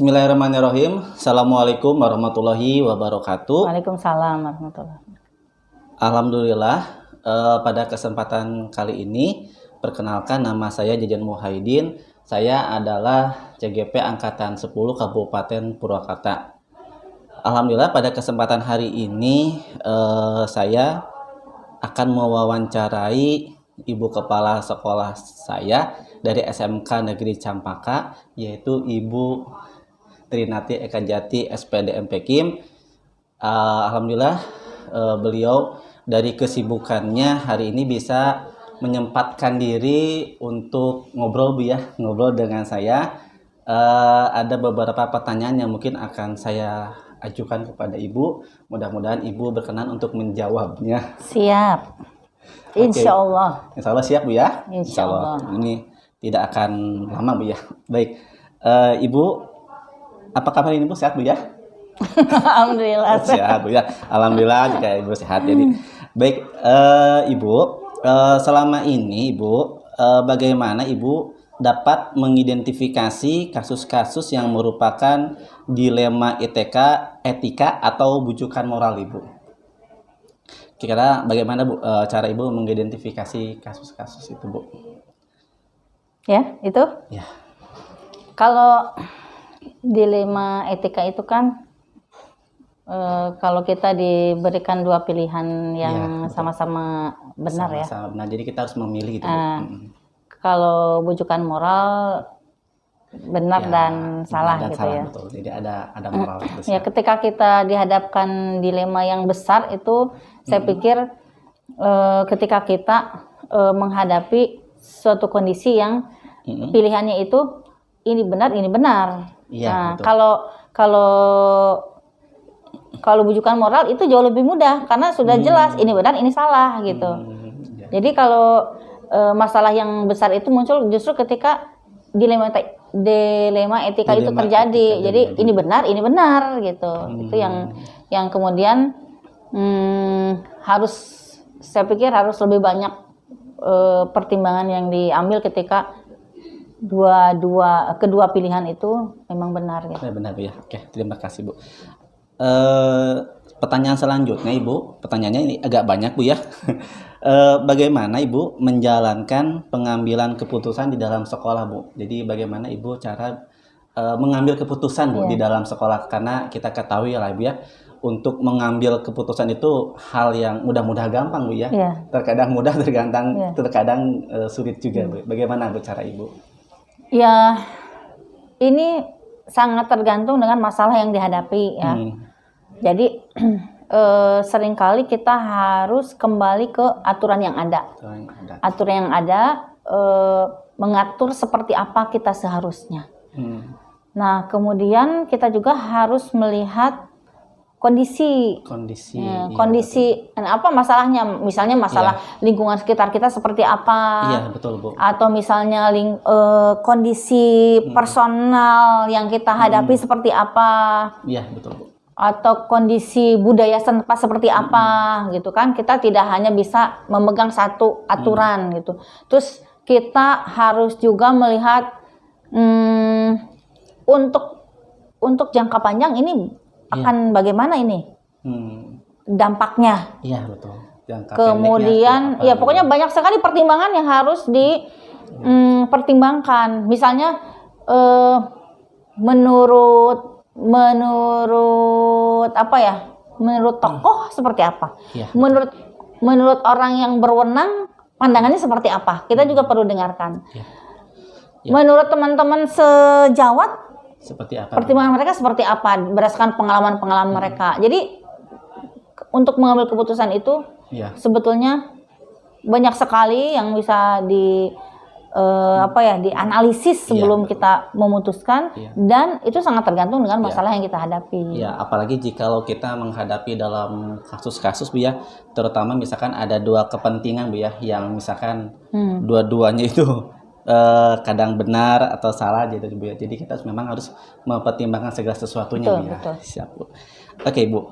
Bismillahirrahmanirrahim. Assalamualaikum warahmatullahi wabarakatuh. Waalaikumsalam warahmatullahi wabarakatuh. Alhamdulillah, pada kesempatan kali ini, perkenalkan nama saya Jajan Muhaidin. Saya adalah CGP Angkatan 10 Kabupaten Purwakarta. Alhamdulillah, pada kesempatan hari ini saya akan mewawancarai Ibu Kepala Sekolah saya dari SMK Negeri Campaka, yaitu Ibu Trinati Eka Jati SPD MP Kim. Alhamdulillah, beliau dari kesibukannya hari ini bisa menyempatkan diri untuk ngobrol ngobrol dengan saya. Ada beberapa pertanyaan yang mungkin akan saya ajukan kepada Ibu. Mudah-mudahan Ibu berkenan untuk menjawabnya. Siap. Insya Allah. Insya Allah siap Bu ya. Insya Allah. Ini tidak akan lama Bu ya. Baik, Ibu, apa kabar ini Bu? Sehat Bu ya? Alhamdulillah. Sehat Bu ya. Alhamdulillah jika Ibu sehat. Jadi baik, Ibu, selama ini Ibu, bagaimana Ibu dapat mengidentifikasi kasus-kasus yang merupakan dilema etika atau bujukan moral Ibu? Kira-kira bagaimana Bu, cara Ibu mengidentifikasi kasus-kasus itu Bu? Ya, itu? Ya. Kalau dilema etika itu kan, kalau kita diberikan dua pilihan yang sama-sama benar ya. Sama-sama benar, jadi kita harus memilih gitu Bu. Kalau bujukan moral benar dan salah dan gitu salah, ya. Betul. Jadi ada moral gitu. Ya, ketika kita dihadapkan dilema yang besar itu, saya pikir ketika kita menghadapi suatu kondisi yang pilihannya itu ini benar, ini benar. Iya, nah, kalau bujukan moral itu jauh lebih mudah karena sudah jelas ini benar, ini salah gitu. Jadi kalau masalah yang besar itu muncul justru ketika dilema etika itu terjadi. Jadi ini benar gitu. Itu yang kemudian saya pikir harus lebih banyak pertimbangan yang diambil ketika kedua pilihan itu memang benar gitu. Benar Bu ya. Oke, terima kasih Bu. Pertanyaan selanjutnya Ibu, pertanyaannya ini agak banyak Bu ya. Bagaimana Ibu menjalankan pengambilan keputusan di dalam sekolah Bu? Jadi bagaimana Ibu cara mengambil keputusan Bu di dalam sekolah? Karena kita ketahui lah Bu ya, untuk mengambil keputusan itu hal yang mudah-mudah gampang Bu ya. Terkadang mudah, terkadang sulit juga Bu. Bagaimana Bu cara Ibu? Ya, ini sangat tergantung dengan masalah yang dihadapi ya. Jadi seringkali kita harus kembali ke aturan yang ada. Aturan yang ada mengatur seperti apa kita seharusnya. Nah, kemudian kita juga harus melihat kondisi apa masalahnya, misalnya masalah lingkungan sekitar kita seperti apa. Iya, betul Bu. Atau misalnya kondisi personal yang kita hadapi seperti apa. Iya, betul Bu. Atau kondisi budaya setempat seperti apa gitu kan. Kita tidak hanya bisa memegang satu aturan gitu. Terus kita harus juga melihat untuk jangka panjang ini akan bagaimana ini dampaknya. Iya, betul. Kemudian pokoknya banyak sekali pertimbangan yang harus dipertimbangkan. Misalnya menurut tokoh seperti apa, menurut orang yang berwenang pandangannya seperti apa, kita juga perlu dengarkan. Menurut teman-teman sejawat seperti apa, pertimbangan mereka seperti apa berdasarkan pengalaman mereka. Jadi untuk mengambil keputusan itu sebetulnya banyak sekali yang bisa dianalisis sebelum kita memutuskan, dan itu sangat tergantung dengan masalah yang kita hadapi. Ya, apalagi jikalau kita menghadapi dalam kasus-kasus Bu ya, terutama misalkan ada dua kepentingan Bu ya, yang misalkan dua-duanya itu kadang benar atau salah gitu Bu ya. Jadi kita memang harus mempertimbangkan segala sesuatunya Bu ya. Siap Bu. Oke Bu,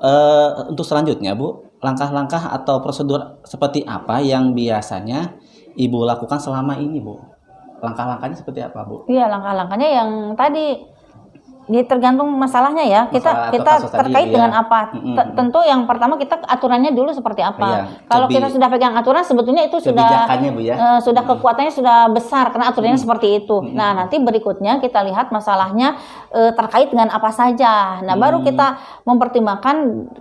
untuk selanjutnya Bu, langkah-langkah atau prosedur seperti apa yang biasanya Ibu lakukan selama ini Bu? Langkah-langkahnya seperti apa Bu? Iya, langkah-langkahnya yang tadi Jadi tergantung masalahnya ya. Masalah atau Kita kasus tadi, terkait ya. dengan apa? Tentu yang pertama kita aturannya dulu seperti apa. Iya, Kalau lebih- kita sudah pegang aturan, sebetulnya itu sudah Kebijakannya, Bu, ya. sudah kekuatannya sudah besar karena aturannya seperti itu. Nah, nanti berikutnya kita lihat masalahnya terkait dengan apa saja. Nah, baru kita mempertimbangkan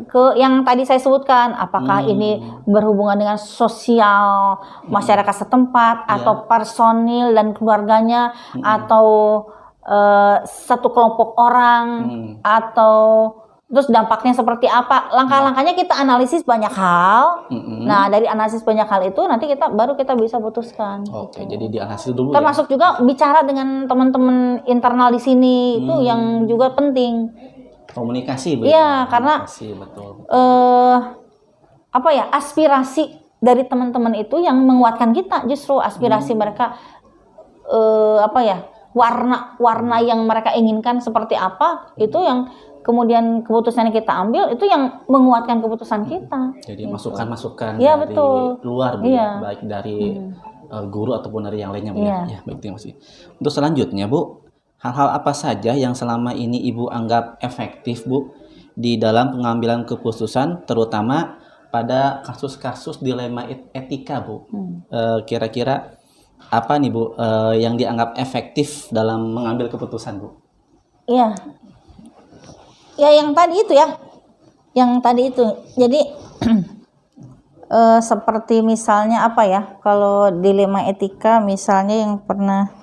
ke yang tadi saya sebutkan, apakah ini berhubungan dengan sosial masyarakat setempat atau personil dan keluarganya atau satu kelompok orang atau terus dampaknya seperti apa, langkah-langkahnya kita analisis banyak hal. Nah, dari analisis banyak hal itu nanti baru kita bisa putuskan. Oke, jadi dianalisis dulu. Termasuk juga bicara dengan teman-teman internal di sini itu yang juga penting. Komunikasi, Bu. Iya, karena Komunikasi, betul. apa ya, aspirasi dari teman-teman itu yang menguatkan kita, justru aspirasi mereka apa ya, warna yang mereka inginkan seperti apa, itu yang kemudian keputusan yang kita ambil itu yang menguatkan keputusan kita. Jadi masukan-masukan Iya, dari betul. luar, Bu, Iya. ya, baik dari guru ataupun dari yang lainnya, Bu. Iya. Ya, baik, terima kasih. Untuk selanjutnya, Bu, hal-hal apa saja yang selama ini Ibu anggap efektif, Bu, di dalam pengambilan keputusan, terutama pada kasus-kasus dilema etika, Bu? Kira-kira apa nih, Bu, yang dianggap efektif dalam mengambil keputusan, Bu? Iya. Ya yang tadi itu ya. Yang tadi itu. Jadi seperti misalnya apa ya? Kalau dilema etika misalnya yang pernah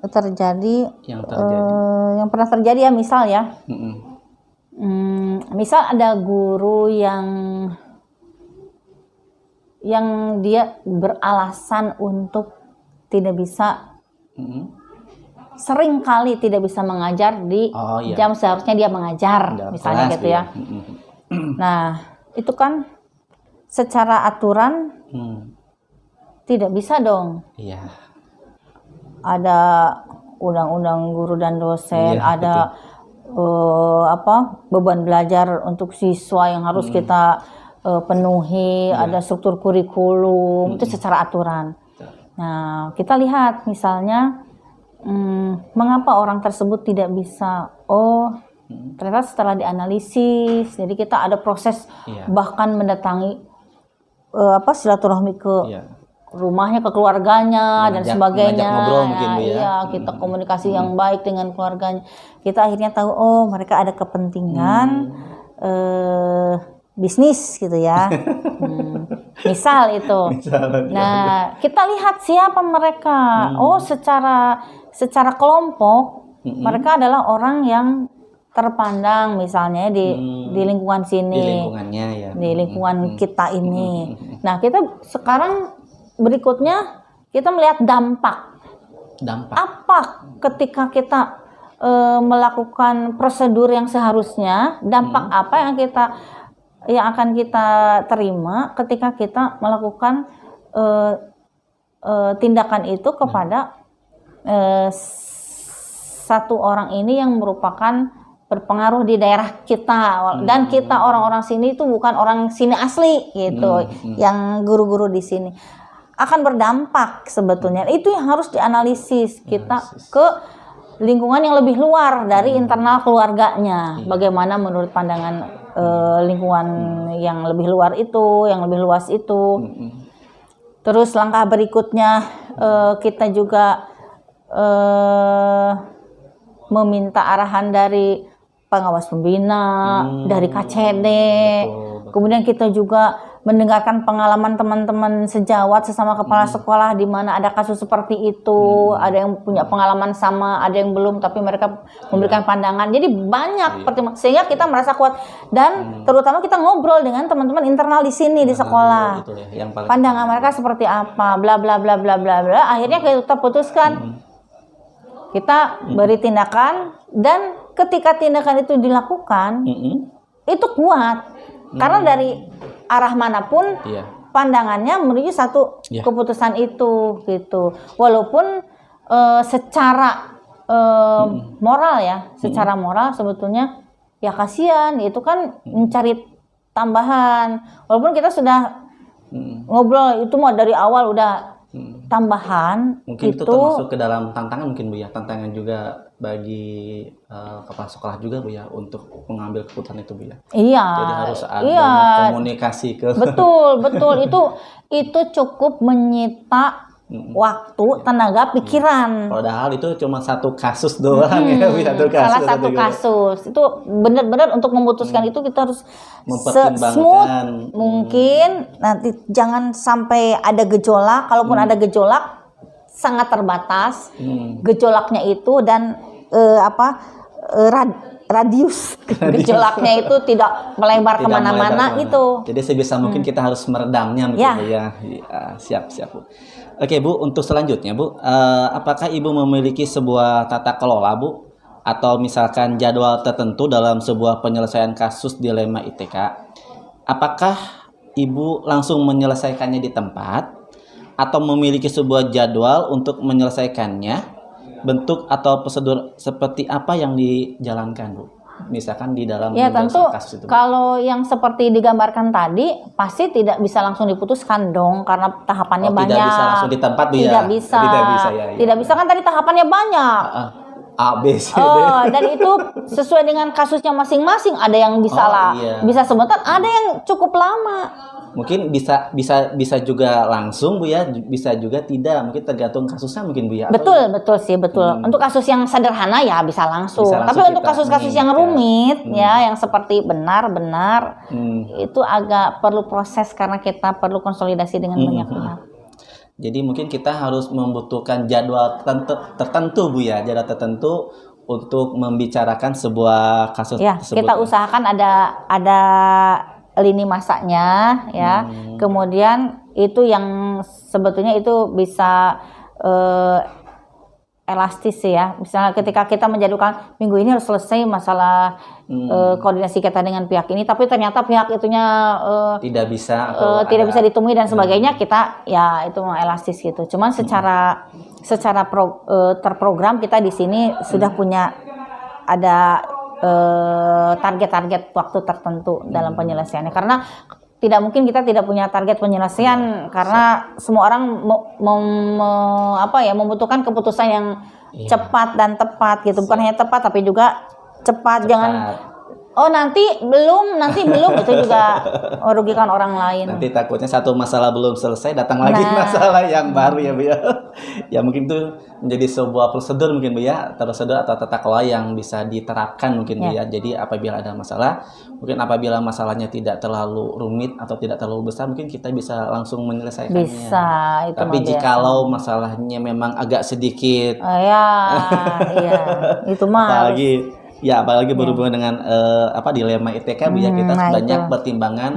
terjadi yang pernah terjadi ya, misal ya. Misal ada guru yang dia beralasan untuk tidak bisa sering kali tidak bisa mengajar di jam seharusnya dia mengajar, misalnya gitu ya. Nah, itu kan secara aturan tidak bisa dong. Iya. Ada undang-undang guru dan dosen, ada beban belajar untuk siswa yang harus kita penuhi, ada struktur kurikulum, itu secara aturan. Nah, kita lihat misalnya mengapa orang tersebut tidak bisa? Ternyata setelah dianalisis, jadi kita ada proses bahkan mendatangi silaturahmi ke rumahnya, ke keluarganya dan sebagainya. Ngobrol mungkin, Bu, ya. Iya, kita komunikasi yang baik dengan keluarganya. Kita akhirnya tahu mereka ada kepentingan bisnis gitu ya. Misal itu. Nah, kita lihat siapa mereka. Secara kelompok mereka adalah orang yang terpandang misalnya di lingkungan sini. Di lingkungannya ya. Di lingkungan kita ini. Nah, kita sekarang berikutnya kita melihat dampak. Apa ketika kita melakukan prosedur yang seharusnya, dampak apa yang akan kita terima ketika kita melakukan tindakan itu kepada satu orang ini yang merupakan berpengaruh di daerah kita, dan kita orang-orang sini itu bukan orang sini asli gitu, yang guru-guru di sini akan berdampak sebetulnya. Itu yang harus dianalisis kita ke lingkungan yang lebih luar dari internal keluarganya. Bagaimana menurut pandangan lingkungan yang lebih luar itu, yang lebih luas itu. Terus langkah berikutnya kita juga meminta arahan dari pengawas pembina, dari KCD. Kemudian kita juga mendengarkan pengalaman teman-teman sejawat sesama kepala sekolah di mana ada kasus seperti itu, ada yang punya pengalaman sama, ada yang belum, tapi mereka memberikan pandangan. Jadi banyak pertimbangan sehingga kita merasa kuat, dan terutama kita ngobrol dengan teman-teman internal di sini di sekolah. Pandangan mereka seperti apa, bla bla bla bla bla bla. Akhirnya kita putuskan, kita beri tindakan, dan ketika tindakan itu dilakukan, itu kuat. Karena dari arah manapun pandangannya menuju satu keputusan itu gitu. Walaupun secara moral ya, secara moral sebetulnya ya kasihan, itu kan mencari tambahan. Walaupun kita sudah ngobrol itu mau dari awal udah tambahan Mungkin itu termasuk ke dalam tantangan mungkin Bu ya, tantangan juga bagi kepala sekolah juga Bu ya untuk mengambil keputusan itu Bu ya. Iya. Jadi harus ada komunikasi ke. Betul itu cukup menyita waktu, tenaga, pikiran. Padahal itu cuma satu kasus doang ya, satu kasus. Salah satu kasus. Itu benar-benar untuk memutuskan itu kita harus mempertimbangkan mungkin. Nanti jangan sampai ada gejolak. Kalaupun ada gejolak sangat terbatas gejolaknya itu dan radius gejolaknya itu tidak melebar kemana-mana itu. Jadi sebisa mungkin kita harus meredamnya mungkin ya. Siap Bu. Oke Bu, untuk selanjutnya Bu, apakah Ibu memiliki sebuah tata kelola Bu, atau misalkan jadwal tertentu dalam sebuah penyelesaian kasus dilema ITK? Apakah Ibu langsung menyelesaikannya di tempat, atau memiliki sebuah jadwal untuk menyelesaikannya? Bentuk atau prosedur seperti apa yang dijalankan Bu? Misalkan di dalam tentu kasus itu. Kalau yang seperti digambarkan tadi pasti tidak bisa langsung diputuskan dong karena tahapannya banyak. Tidak bisa langsung di tempat Bu ya? Tidak bisa ya. Tidak bisa kan tadi tahapannya banyak. A, B, C, D. Dan itu sesuai dengan kasusnya masing-masing. Ada yang bisa sebentar, ada yang cukup lama. Mungkin bisa juga langsung Bu ya, bisa juga tidak, mungkin tergantung kasusnya mungkin Bu ya. Betul betul. Untuk kasus yang sederhana ya bisa langsung. Tapi untuk kasus-kasus yang rumit ya, yang seperti benar-benar itu agak perlu proses karena kita perlu konsolidasi dengan banyak pihak. Jadi mungkin kita harus membutuhkan jadwal tertentu Bu ya, jadwal tertentu untuk membicarakan sebuah kasus tersebut. Kita usahakan ada lini masanya ya. Kemudian itu yang sebetulnya itu bisa elastis ya. Misalnya ketika kita menjadwalkan minggu ini harus selesai masalah koordinasi kita dengan pihak ini, tapi ternyata pihak itunya tidak bisa ditemui dan sebagainya, kita ya itu elastis gitu. Cuman secara terprogram kita di sini sudah punya ada target-target waktu tertentu dalam penyelesaiannya, karena tidak mungkin kita tidak punya target penyelesaian karena semua orang membutuhkan keputusan yang cepat dan tepat gitu, bukan hanya tepat tapi juga cepat. Jangan nanti belum itu juga merugikan orang lain. Nanti takutnya satu masalah belum selesai datang lagi masalah yang baru ya Bu ya. Ya mungkin itu menjadi sebuah prosedur mungkin Bu ya, prosedur atau tata kelola yang bisa diterapkan mungkin Bu ya. Jadi apabila ada masalah, mungkin apabila masalahnya tidak terlalu rumit atau tidak terlalu besar, mungkin kita bisa langsung menyelesaikannya. Bisa, itu tapi jikalau masalahnya memang agak sedikit itu mah apalagi berhubungan dengan dilema ITK Bu ya, kita banyak pertimbangan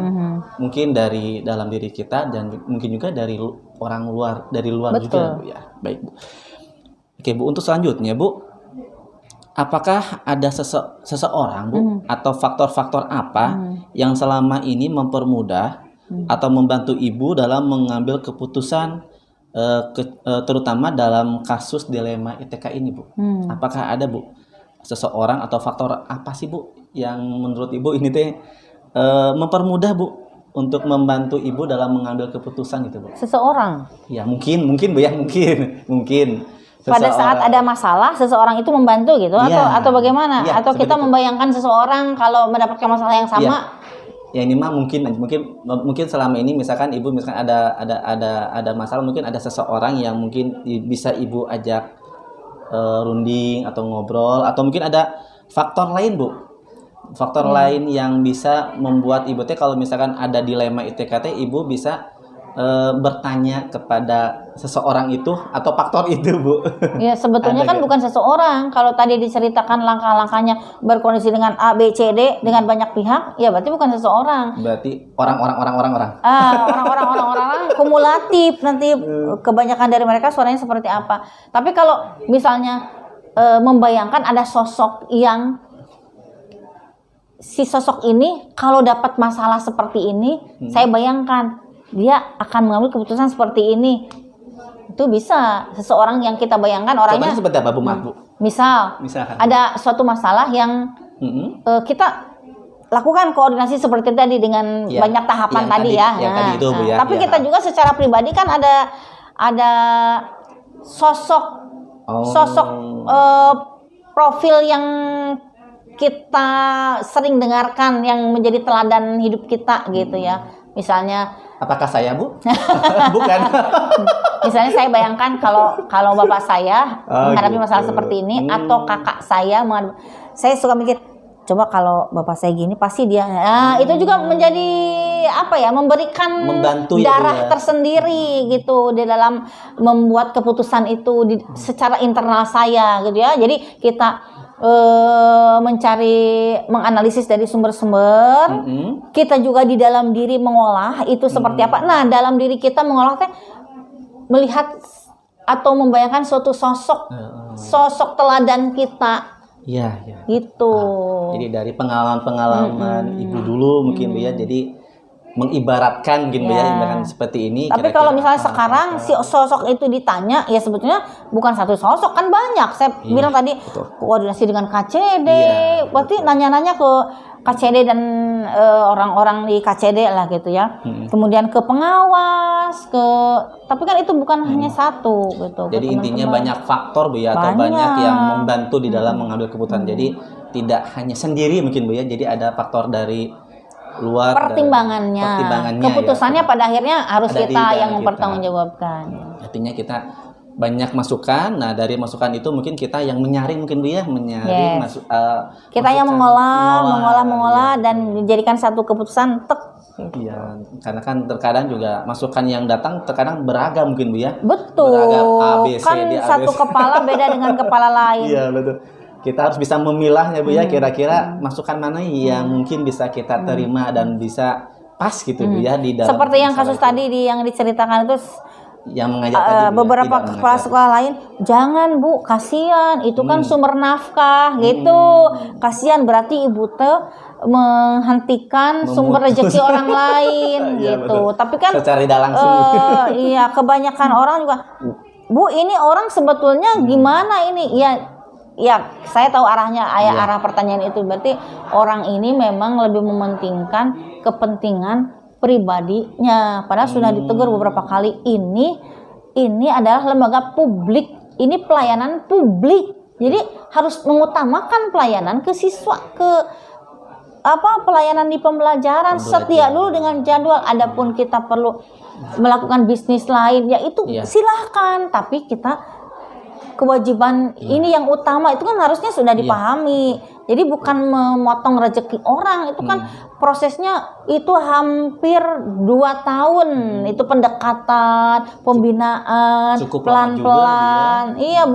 mungkin dari dalam diri kita dan mungkin juga dari orang luar, juga Bu ya. Baik Bu. Oke Bu, untuk selanjutnya Bu, apakah ada seseorang Bu atau faktor-faktor apa yang selama ini mempermudah atau membantu Ibu dalam mengambil keputusan terutama dalam kasus dilema ITK ini Bu? Apakah ada Bu seseorang atau faktor apa sih Bu yang menurut Ibu ini mempermudah Bu untuk membantu Ibu dalam mengambil keputusan gitu Bu? Seseorang? Ya mungkin Bu ya, mungkin. Pada saat ada masalah seseorang itu membantu gitu atau bagaimana? Atau kita membayangkan seseorang kalau mendapatkan masalah yang sama? Ya ini mah mungkin selama ini misalkan Ibu ada masalah, mungkin ada seseorang yang mungkin bisa Ibu ajak runding atau ngobrol, atau mungkin ada faktor lain Bu, lain yang bisa membuat Ibu kalau misalkan ada dilema ITK Ibu bisa bertanya kepada seseorang itu atau faktor itu Bu. Ya sebetulnya kan bukan seseorang. Kalau tadi diceritakan langkah-langkahnya berkoordinasi dengan A, B, C, D dengan banyak pihak, ya berarti bukan seseorang. Berarti orang. Orang kumulatif, nanti kebanyakan dari mereka suaranya seperti apa. Tapi kalau misalnya membayangkan ada sosok yang si sosok ini kalau dapat masalah seperti ini, saya bayangkan dia akan mengambil keputusan seperti ini. Itu bisa seseorang yang kita bayangkan orangnya. Contohnya seperti apa Bu? Misal ada suatu masalah yang kita lakukan koordinasi seperti tadi dengan banyak tahapan tadi ya. Tadi itu, Bu, ya. Tapi kita juga secara pribadi kan ada sosok Oh. profil yang kita sering dengarkan yang menjadi teladan hidup kita gitu ya. Misalnya, Apakah saya, Bu? Bukan. misalnya saya bayangkan kalau bapak saya menghadapi masalah seperti ini, atau kakak saya saya suka mikir, coba kalau bapak saya gini pasti dia, itu juga menjadi memberikan Membantu darah ya. tersendiri gitu di dalam membuat keputusan itu secara internal saya gitu ya. Jadi kita menganalisis dari sumber-sumber, kita juga di dalam diri mengolah itu seperti apa. Nah, dalam diri kita mengolah melihat atau membayangkan suatu sosok teladan kita. Iya. Gitu. Jadi dari pengalaman ibu dulu mungkin Bu ya, jadi mengibaratkan mungkin Bu ya, dengan seperti ini. Tapi kalau misalnya sekarang si sosok itu ditanya, ya sebetulnya bukan satu sosok, kan banyak. Saya bilang tadi koordinasi dengan KCD, berarti nanya-nanya ke KCD dan orang-orang di KCD lah gitu ya. Kemudian ke pengawas, tapi kan itu bukan hanya satu gitu. Jadi intinya banyak faktor Bu ya, atau banyak yang membantu di dalam mengambil keputusan. Jadi tidak hanya sendiri mungkin Bu ya, jadi ada faktor dari luar, pertimbangannya keputusannya ya, pada akhirnya harus kita yang mempertanggungjawabkan. Artinya kita banyak masukan. Nah, dari masukan itu mungkin kita yang menyaring mungkin Bu ya, menyaring kita yang mengolah dan menjadikan satu keputusan Iya, karena kan terkadang juga masukan yang datang terkadang beragam mungkin Bu ya. Betul. Beragam A, B, C, kan D, satu kepala beda dengan kepala lain. Iya, betul. Kita harus bisa memilahnya Bu ya, kira-kira masukan mana yang mungkin bisa kita terima dan bisa pas gitu Bu ya di dalam. Seperti yang kasus tadi yang diceritakan itu, yang mengajak tadi beberapa kepala sekolah lain, jangan Bu, kasihan, itu kan sumber nafkah gitu. Kasihan berarti ibu menghentikan sumber rezeki orang lain gitu. Betul. Tapi kan secara tidak langsung. Iya, kebanyakan orang juga, Bu, ini orang sebetulnya gimana ini? Ya, saya tahu arahnya, arah pertanyaan itu. Berarti orang ini memang lebih mementingkan kepentingan pribadinya. Padahal sudah ditegur beberapa kali, ini adalah lembaga publik, ini pelayanan publik. Jadi harus mengutamakan pelayanan ke siswa, pelayanan di pembelajaran. Setia dulu dengan jadwal. Adapun kita perlu melakukan bisnis lain, ya itu silahkan. Tapi kita kewajiban ini yang utama itu kan harusnya sudah dipahami. Jadi bukan memotong rezeki orang, itu kan prosesnya itu hampir 2 tahun. Itu pendekatan, pembinaan, pelan-pelan. Iya,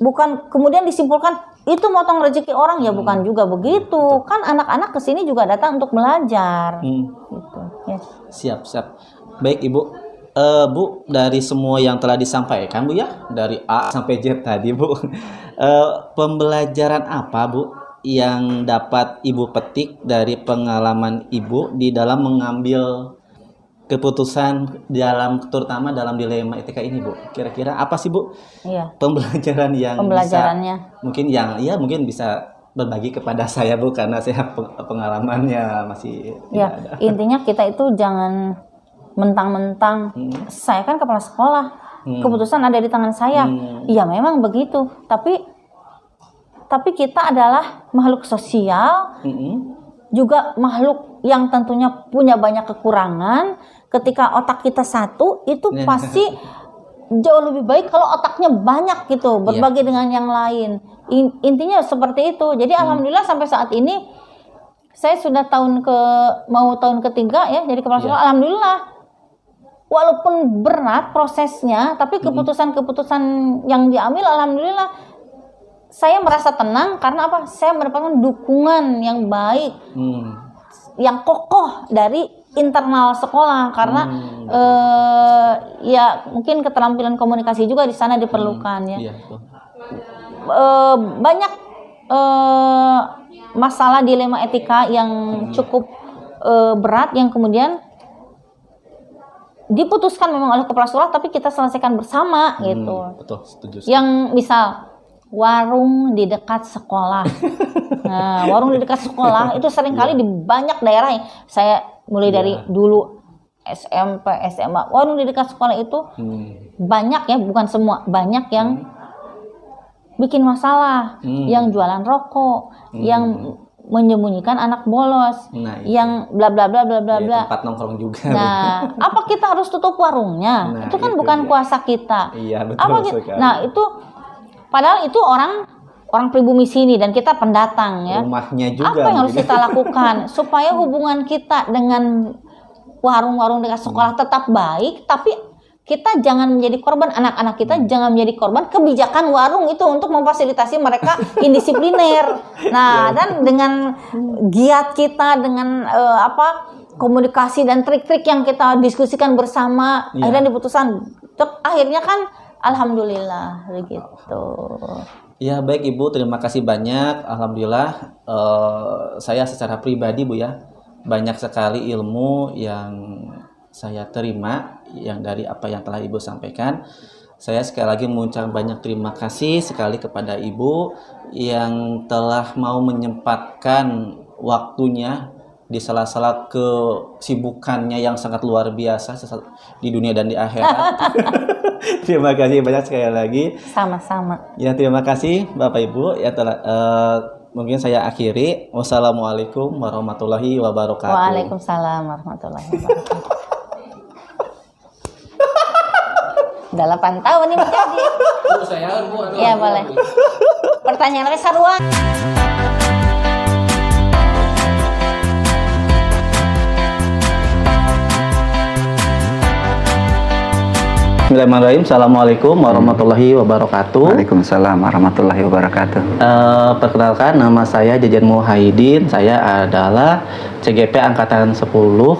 bukan kemudian disimpulkan itu motong rezeki orang, ya bukan juga begitu. Kan anak-anak kesini juga datang untuk belajar. Gitu. Siap. Baik Ibu. Bu, dari semua yang telah disampaikan Bu ya, dari A sampai Z tadi Bu, pembelajaran apa Bu yang dapat Ibu petik dari pengalaman Ibu di dalam mengambil keputusan terutama dalam dilema etika ini Bu? Kira-kira apa sih Bu? Pembelajaran yang pembelajarannya mungkin mungkin bisa berbagi kepada saya Bu, karena saya pengalamannya masih tidak ada. Intinya kita itu jangan mentang-mentang saya kan kepala sekolah, keputusan ada di tangan saya. Iya, memang begitu. Tapi kita adalah makhluk sosial, juga makhluk yang tentunya punya banyak kekurangan. Ketika otak kita satu, itu pasti jauh lebih baik kalau otaknya banyak gitu, berbagi dengan yang lain. Intinya seperti itu. Jadi alhamdulillah sampai saat ini saya sudah mau tahun ketiga ya jadi kepala sekolah. Alhamdulillah. Walaupun berat prosesnya, tapi keputusan-keputusan yang diambil alhamdulillah saya merasa tenang karena apa? Saya mendapatkan dukungan yang baik, yang kokoh dari internal sekolah karena ya mungkin keterampilan komunikasi juga di sana diperlukan ya. Banyak masalah dilema etika yang cukup berat yang kemudian diputuskan memang oleh kepala sekolah, tapi kita selesaikan bersama gitu. Betul, setuju. Yang misal warung di dekat sekolah. Nah, warung di dekat sekolah itu seringkali di banyak daerah. Saya mulai dari dulu SMP, SMA, warung di dekat sekolah itu banyak ya, bukan semua, banyak yang bikin masalah, yang jualan rokok, yang menyembunyikan anak bolos, yang bla bla bla bla bla bla. Tempat nongkrong juga. Nah, apa kita harus tutup warungnya? Itu kan bukan kuasa kita. Iya, betul sekali. Nah, itu padahal itu orang pribumi sini dan kita pendatang ya. Rumahnya juga. Apa yang harus kita lakukan supaya hubungan kita dengan warung-warung dekat sekolah tetap baik, tapi kita jangan menjadi korban, anak-anak kita jangan menjadi korban kebijakan warung itu untuk memfasilitasi mereka indisipliner. Nah, dan dengan giat kita, dengan komunikasi dan trik-trik yang kita diskusikan bersama, akhirnya diputuskan. Akhirnya kan alhamdulillah begitu. Ya baik Ibu, terima kasih banyak. Alhamdulillah saya secara pribadi Bu ya, banyak sekali ilmu yang saya terima yang dari apa yang telah Ibu sampaikan. Saya sekali lagi mengucapkan banyak terima kasih sekali kepada Ibu yang telah mau menyempatkan waktunya di sela-sela kesibukannya yang sangat luar biasa di dunia dan di akhirat. Terima kasih banyak sekali lagi. Sama-sama. Ya, terima kasih Bapak Ibu ya telah mungkin saya akhiri. Wassalamualaikum warahmatullahi wabarakatuh. Waalaikumsalam warahmatullahi wabarakatuh. Udah 8 tahun nih menjadi. Iya boleh. Pertanyaan sarua. Bismillahirrahmanirrahim. Assalamualaikum warahmatullahi wabarakatuh. Waalaikumsalam warahmatullahi wabarakatuh. Perkenalkan, nama saya Jajan Muhaidin. Saya adalah CGP Angkatan 10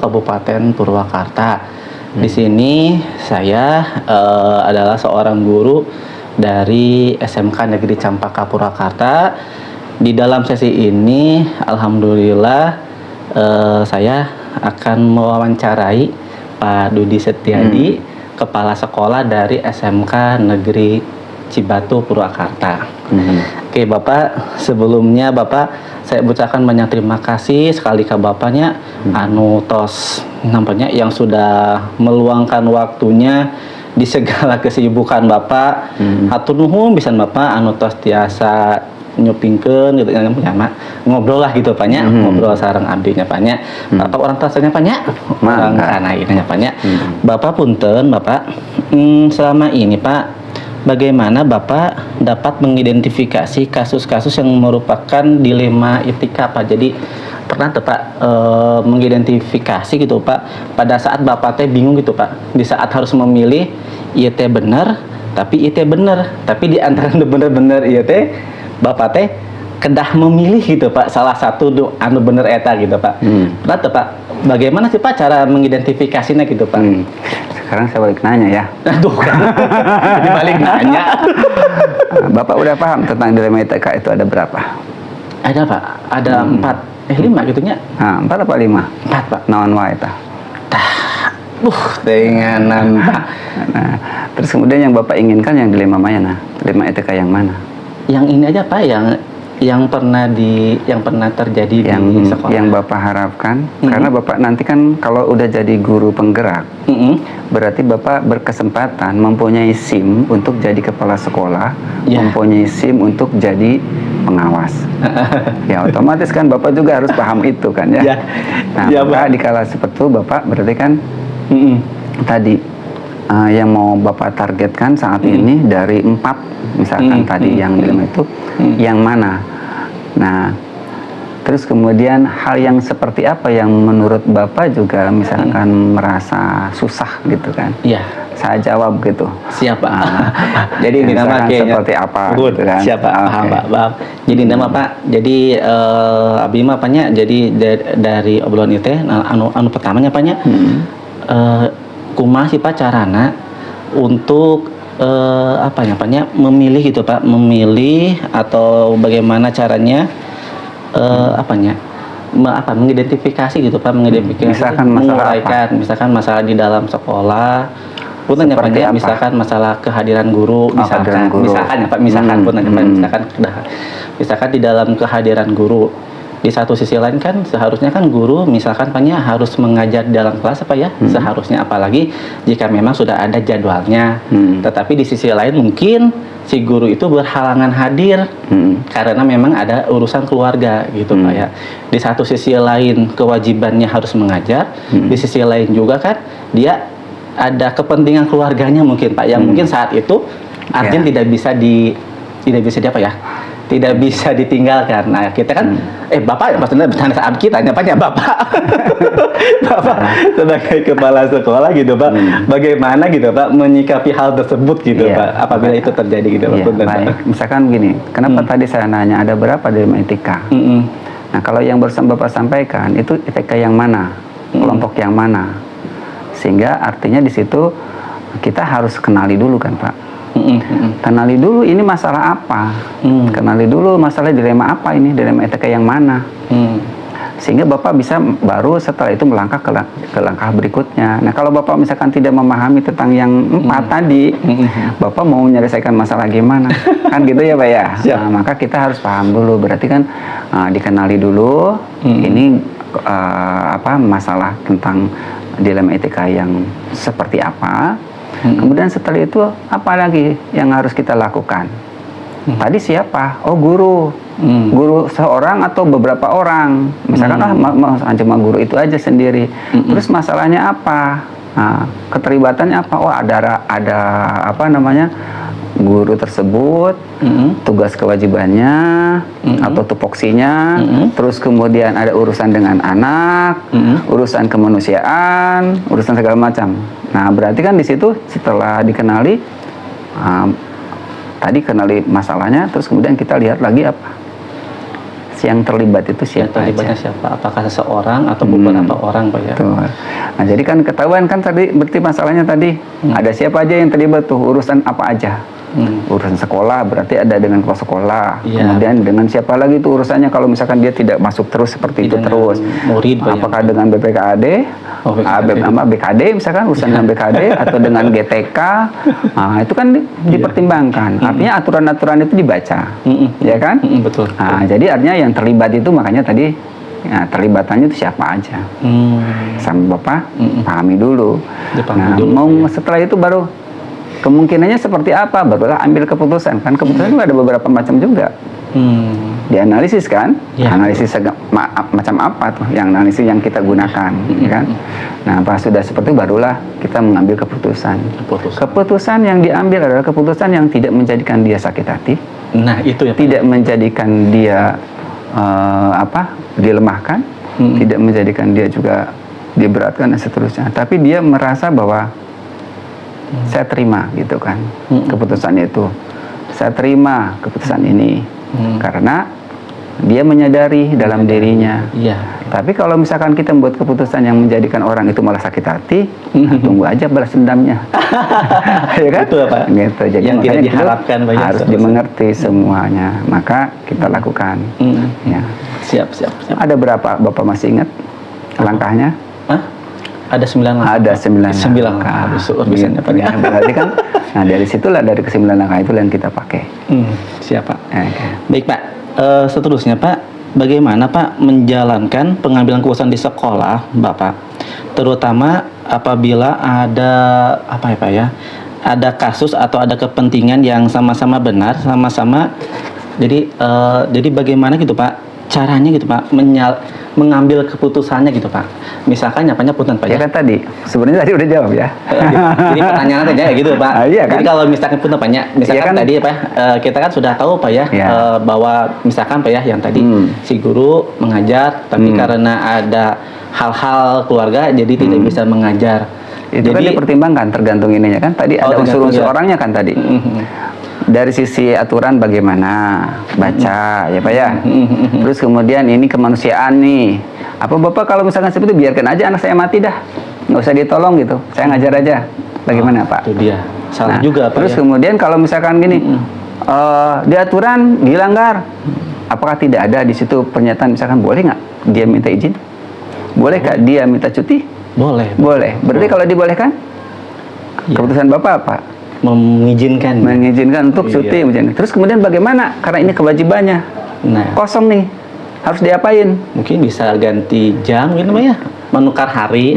Kabupaten Purwakarta. Di sini saya adalah seorang guru dari SMK Negeri Campaka Purwakarta. Di dalam sesi ini, alhamdulillah saya akan mewawancarai Pak Dudi Setiadi, Kepala Sekolah dari SMK Negeri Cibatu Purwakarta. Oke Bapak, sebelumnya Bapak saya ucapkan banyak terima kasih sekali ke Bapaknya anu tos nampaknya yang sudah meluangkan waktunya di segala kesibukan Bapak. Hatur nuhun pisan Bapak anu tos tiasa nyupingkeun gitu ya ngobrol lah gitu Paknya, ngobrol sareng abdinya Paknya. Bapak orang tasanya Paknya, orang kana nya Paknya. Bapak punten Bapak, selama ini Pak, bagaimana Bapak dapat mengidentifikasi kasus-kasus yang merupakan dilema etika Pak? Jadi pernah Pak mengidentifikasi gitu Pak pada saat Bapak teh bingung gitu Pak, di saat harus memilih ieu teh bener tapi ieu teh bener, tapi di antara bener-bener ieu teh Bapak teh kedah memilih gitu Pak salah satu anu bener eta gitu Pak. Pernah Pak, bagaimana sih Pak cara mengidentifikasinya gitu Pak? Sekarang saya balik nanya ya. Aduh kan, jadi balik nanya. Bapak udah paham tentang dilema etika itu ada berapa? Ada Pak, ada 4, 5 gitunya. 4 apa 5? 4 Pak. Naon wae tah? Tenganan Pak. Nah, terus kemudian yang Bapak inginkan yang dilema mana? Dilema etika yang mana? Yang ini aja Pak, yang pernah terjadi di sekolah. Yang Bapak harapkan, karena Bapak nanti kan kalau udah jadi guru penggerak, berarti Bapak berkesempatan mempunyai SIM untuk jadi kepala sekolah, mempunyai SIM untuk jadi pengawas. Ya otomatis kan Bapak juga harus paham itu kan ya. Nah, maka dikala seperti itu Bapak berarti kan tadi yang mau Bapak targetkan saat ini dari 4 misalkan tadi yang dilema itu yang mana? Nah, terus kemudian hal yang seperti apa yang menurut Bapak juga misalkan merasa susah gitu kan? Iya. Saya jawab gitu. Siapa? Jadi ini nama seperti apa? Gitu kan? Siapa? Pak. Jadi nama Pak. Jadi abdi mah Paknya. Jadi dari obrolan itu anu pertamanya Paknya. Kumaha sih Pak carana untuk Paknya memilih gitu Pak, memilih atau bagaimana caranya mengidentifikasi gitu Pak, misalkan masalah di dalam sekolah, punten ya Pak, misalkan masalah kehadiran guru, misalkan ya Pak, misalkan di dalam kehadiran guru di satu sisi lain kan seharusnya kan guru misalkan Pak ya harus mengajar di dalam kelas apa ya, seharusnya, apalagi jika memang sudah ada jadwalnya. Tetapi di sisi lain mungkin si guru itu berhalangan hadir karena memang ada urusan keluarga gitu Pak ya. Di satu sisi lain kewajibannya harus mengajar, di sisi lain juga kan dia ada kepentingan keluarganya mungkin Pak yang mungkin saat itu artinya tidak bisa apa ya, tidak bisa ditinggalkan. Nah kita kan Bapak maksudnya bercanda saat kita nyapanya Bapak Bapak sebagai kepala sekolah gitu Pak, bagaimana gitu Pak menyikapi hal tersebut gitu Pak apabila itu terjadi gitu Pak. Baik. Misalkan gini, kenapa tadi saya nanya ada berapa dilema etika? Nah kalau yang barusan Bapak sampaikan itu etika yang mana, kelompok yang mana, sehingga artinya di situ kita harus kenali dulu kan Pak. Kenali dulu ini masalah apa, kenali dulu masalah dilema apa, ini dilema etika yang mana, sehingga Bapak bisa baru setelah itu melangkah ke langkah berikutnya. Nah kalau Bapak misalkan tidak memahami tentang yang 4 tadi, Bapak mau menyelesaikan masalah gimana, kan gitu ya Pak ya. Nah, maka kita harus paham dulu, berarti kan dikenali dulu ini masalah tentang dilema etika yang seperti apa. Kemudian setelah itu apa lagi yang harus kita lakukan? Tadi siapa? Oh guru, guru seorang atau beberapa orang. Misalkan cuma guru itu aja sendiri. Terus masalahnya apa? Nah, keterlibatannya apa? Oh ada apa namanya? Guru tersebut, tugas kewajibannya atau tupoksinya, terus kemudian ada urusan dengan anak, urusan kemanusiaan, urusan segala macam. Nah berarti kan di situ setelah dikenali, tadi kenali masalahnya, terus kemudian kita lihat lagi apa yang terlibat itu siapa aja. Siapa? Apakah seseorang atau beberapa orang Pak ya? Tuh. Nah jadi kan ketahuan kan tadi berarti masalahnya tadi ada siapa aja yang terlibat tuh, urusan apa aja. Urusan sekolah berarti ada dengan kepala sekolah, kemudian dengan siapa lagi itu urusannya kalau misalkan dia tidak masuk terus seperti itu terus, murid apakah dengan BPKAD, BKD misalkan urusan dengan BKD atau dengan GTK, nah itu kan dipertimbangkan, artinya aturan-aturan itu dibaca, ya kan? Betul. Nah, jadi artinya yang terlibat itu makanya tadi terlibatannya itu siapa aja, sama Bapak pahami dulu. Setelah itu baru kemungkinannya seperti apa, barulah ambil keputusan. Kan keputusan itu ada beberapa macam juga. Dianalisis kan, analisis macam apa tuh yang analisis yang kita gunakan, ya kan? Nah pas sudah seperti itu barulah kita mengambil keputusan. Keputusan yang diambil adalah keputusan yang tidak menjadikan dia sakit hati. Nah itu ya. Tidak menjadikan dia dilemahkan, tidak menjadikan dia juga diberatkan dan seterusnya. Tapi dia merasa bahwa saya terima gitu kan keputusan itu, saya terima keputusan ini karena dia menyadari dalam dirinya. Tapi kalau misalkan kita membuat keputusan yang menjadikan orang itu malah sakit hati, tunggu aja balas dendamnya. Ya kan? Betul Pak. Gitu. Jadi yang tidak diharapkan harus dimengerti semuanya, maka kita lakukan. Ya. Siap. Ada berapa Bapak masih ingat langkahnya? Ada 9 langkah. Ada 9 langkah. Berarti kan, nah dari situlah, dari ke 9 langkah itu yang kita pakai. Siap Pak. Baik Pak. Seterusnya Pak, bagaimana Pak menjalankan pengambilan keputusan di sekolah Bapak, terutama apabila ada apa ya Pak ya, ada kasus atau ada kepentingan yang sama-sama benar, sama-sama. Jadi bagaimana gitu Pak caranya gitu Pak mengambil keputusannya gitu Pak. Misalkan nyapanya punten Pak ya. Kan tadi sebenarnya tadi udah jawab ya. Jadi pertanyaan tadi ya gitu Pak. Iya kan? Jadi kalau misalkan punten Pak, misalkan kan, tadi Pak kita kan sudah tahu Pak ya, bahwa misalkan Pak ya yang tadi si guru mengajar tapi karena ada hal-hal keluarga jadi tidak bisa mengajar. Itu jadi, kan dipertimbangkan tergantung ininya kan. Tadi ada unsur-unsur orangnya kan tadi. Dari sisi aturan bagaimana baca ya Pak ya. Terus kemudian ini kemanusiaan nih. Apa Bapak kalau misalkan seperti itu biarkan aja anak saya mati dah, nggak usah ditolong gitu, saya ngajar aja. Bagaimana Pak? Itu dia salah juga Pak. Terus kemudian kalau misalkan gini, di aturan dilanggar, apakah tidak ada di situ pernyataan misalkan boleh nggak dia minta izin? Boleh nggak dia minta cuti? Boleh. Berarti kalau dibolehkan, keputusan Bapak apa? Mengizinkan untuk cuti. Terus kemudian bagaimana? Karena ini kewajibannya. Kosong nih. harus diapain? Mungkin bisa ganti jam gitu Pak ya, menukar hari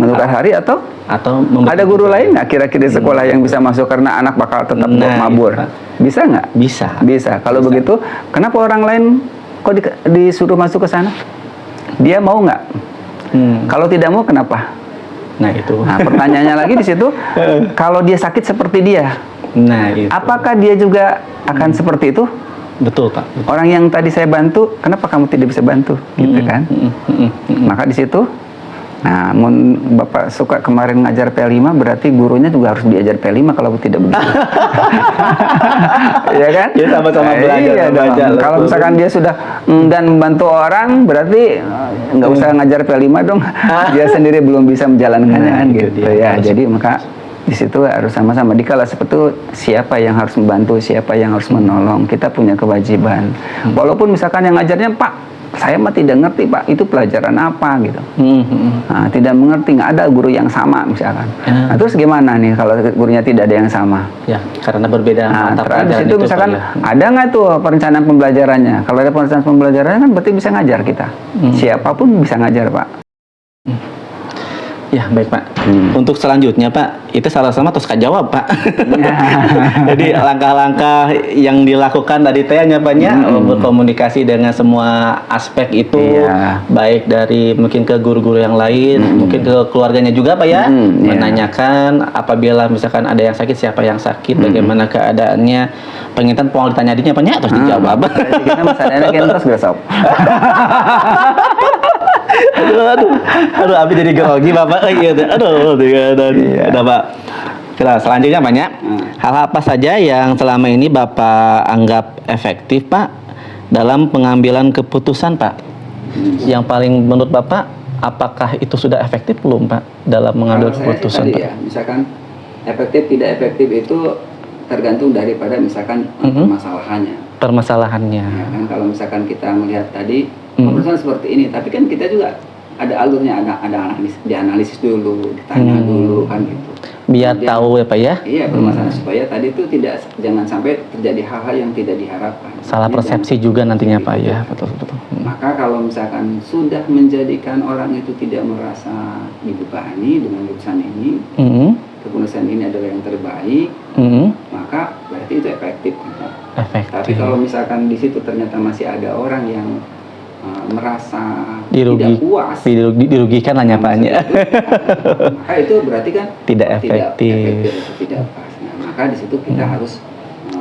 atau ada memberi guru lain nggak kira-kira di sekolah yang bisa masuk karena anak bakal tetap mabur? Pak. Bisa nggak? Bisa. Kalau begitu, kenapa orang lain kok disuruh masuk ke sana? Dia mau nggak? Kalau tidak mau, kenapa? Nah itu. Nah, pertanyaannya lagi di situ, kalau dia sakit seperti dia, nah itu. apakah dia juga akan seperti itu? Betul Pak. Orang yang tadi saya bantu, kenapa kamu tidak bisa bantu? Gitu kan? Maka di situ, nah, Bapak suka kemarin ngajar P5, berarti gurunya juga harus diajar P5 kalau tidak begitu. Ya kan? Ya sama-sama belajar. Kalau misalkan dia sudah dan membantu orang, berarti nggak usah ngajar P5 dong. Dia sendiri belum bisa menjalankannya kan gitu. Ya, jadi maka di situ harus sama-sama. Dikala seperti itu, siapa yang harus membantu, siapa yang harus menolong, kita punya kewajiban. Walaupun misalkan yang ngajarnya, Pak, saya mah tidak ngerti Pak, itu pelajaran apa gitu. Nah, tidak mengerti, nggak ada guru yang sama misalkan. Nah, terus gimana nih kalau gurunya tidak ada yang sama? Ya, karena berbeda mata pelajaran itu misalkan ada nggak tuh perencanaan pembelajarannya? Kalau ada perencanaan pembelajarannya kan berarti bisa ngajar kita. Siapapun bisa ngajar Pak. Ya baik Pak. Untuk selanjutnya Pak, itu salah sama terus jawab Pak. Jadi langkah-langkah yang dilakukan tadi tehnya Pak ya, berkomunikasi dengan semua aspek itu, baik dari mungkin ke guru-guru yang lain, mungkin ke keluarganya juga Pak ya, menanyakan apabila misalkan ada yang sakit, siapa yang sakit, bagaimana keadaannya, pengintan mau ditanya dinya Pak ya, terus dijawab. Kita masalahnya kan terus besok. Aduh, abi jadi grogi Bapak. Aduh, udah Pak. Kita selanjutnya banyak hal apa saja yang selama ini Bapak anggap efektif Pak dalam pengambilan keputusan Pak. Yang paling menurut Bapak, apakah itu sudah efektif belum Pak dalam mengambil keputusan Pak? Ya, misalkan efektif tidak efektif itu tergantung daripada misalkan permasalahannya. Ya, kan kalau misalkan kita melihat tadi keputusan seperti ini, tapi kan kita juga ada alurnya, ada dianalisis dulu, ditanya dulu kan gitu. Biar tahu ya Pak ya. Iya, permasalahan supaya tadi itu jangan sampai terjadi hal-hal yang tidak diharapkan. Salah persepsi juga nantinya Pak ya, betul. Maka kalau misalkan sudah menjadikan orang itu tidak merasa dibebani dengan keputusan ini, keputusan ini adalah yang terbaik, maka berarti itu efektif. Tapi kalau misalkan di situ ternyata masih ada orang yang merasa tidak puas, dirugikan lah nyapanya, maka itu berarti kan tidak efektif, tidak pas. Nah, maka di situ kita harus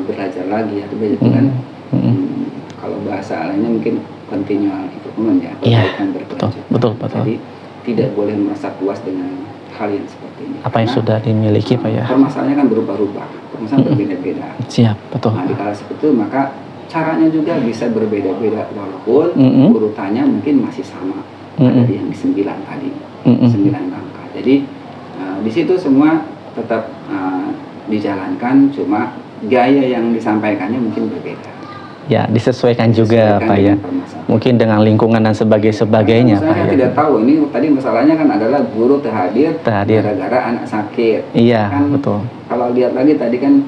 belajar lagi ya, belajar kan. Kalau bahasa lainnya mungkin continual improvement ya, perbaikan berkelanjutan. Betul. Jadi tidak boleh merasa puas dengan hal yang seperti ini. Apa yang sudah dimiliki Pak ya? Permasalahannya kan berubah-ubah, permasalahan berbeda-beda. Siap, betul. Nah, di kala seperti itu maka caranya juga bisa berbeda-beda, walaupun urutannya mungkin masih sama. Ada yang di 9 tadi, 9 langkah. Jadi di situ semua tetap dijalankan, cuma gaya yang disampaikannya mungkin berbeda. Ya, disesuaikan juga Pak ya. Mungkin dengan lingkungan dan sebagainya Pak ya. Saya tidak tahu, ini tadi masalahnya kan adalah guru terhadir. Gara-gara anak sakit. Iya, kan, betul. Kalau lihat lagi tadi kan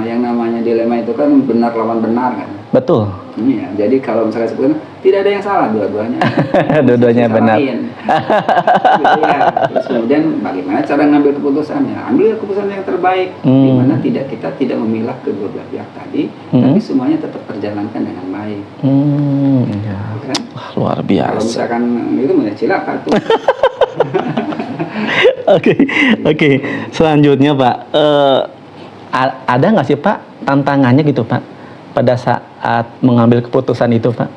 yang namanya dilema itu kan benar lawan benar kan. Betul. Iya, jadi kalau misalnya sebetulnya tidak ada yang salah, dua-duanya. Dua-duanya benar. Ya, terus kemudian bagaimana cara ngambil keputusan? Ya, ambil keputusan yang terbaik, di mana kita tidak memilah kedua belah pihak tadi, tapi semuanya tetap terjalankan dengan baik. Ya. Kan? Wah, luar biasa. Kalau misalkan itu cilaka tuh. Oke. Selanjutnya Pak, ada nggak sih Pak tantangannya gitu Pak pada saat mengambil keputusan itu Pak?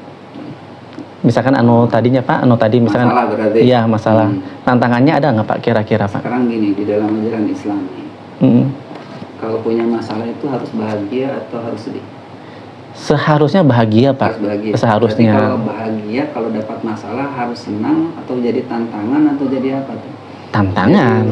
Misalkan misalkan masalah berarti. Iya, masalah. Tantangannya ada nggak Pak kira-kira Pak? Sekarang gini, di dalam ajaran Islam kalau punya masalah itu harus bahagia atau harus sedih? Seharusnya bahagia Pak. Harus bahagia. Seharusnya. Berarti kalau bahagia, kalau dapat masalah harus senang atau jadi tantangan atau jadi apa tuh? Tantangan.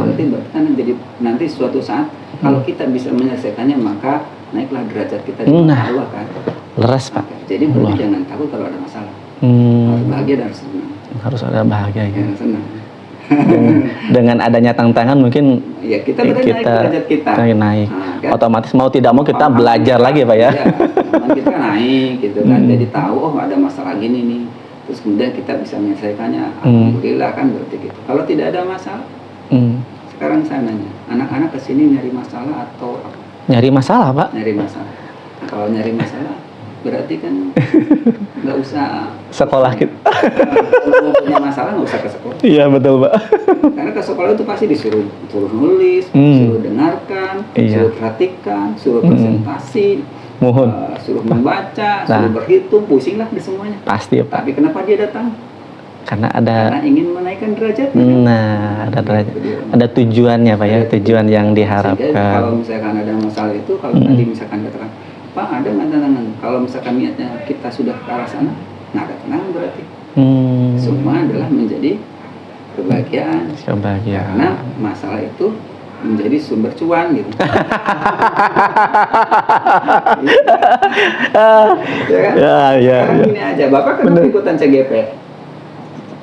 Berarti kan jadi nanti suatu saat kalau kita bisa menyelesaikannya maka naiklah derajat kita di Allah kan. Leres Pak. Jadi berarti jangan takut kalau ada masalah. Harus bahagia dan harus senang. Harus ada bahagia ya. Senang. Dengan adanya tantangan mungkin Ya kita naik derajat kita. Naik. Kan? Otomatis mau tidak mau kita belajar lagi Pak ya. Iya, kita naik gitu kan. Jadi tahu ada masalah gini nih. Terus kemudian kita bisa menyelesaikannya. Alhamdulillah kan berarti gitu. Kalau tidak ada masalah, sekarang saya nanya, anak-anak kesini nyari masalah atau apa? Nyari masalah Pak. Nyari masalah. Nah, kalau nyari masalah berarti kan nggak usah sekolah kita. Kalau punya masalah nggak usah ke sekolah. Iya betul Pak. Karena ke sekolah itu pasti disuruh nulis, suruh dengarkan, suruh perhatikan, suruh presentasi, suruh membaca, suruh berhitung, pusing lah di semuanya. Pasti Pak. Tapi kenapa dia datang? Karena ingin menaikkan derajat. Nah, ada derajat. Ada tujuannya Pak ya, tujuan yang diharapkan. Kalau misalkan ada masalah itu, kalau tadi misalkan katakan, Pak ada nggak tantangan? Kalau misalkan niatnya kita sudah ke arah sana, nggak ada tantangan berarti. Semua adalah menjadi kebahagiaan. Karena masalah itu menjadi sumber cuan gitu. Ya kan? Ya. Sekarang gini aja, Bapak kan ikutan CGP.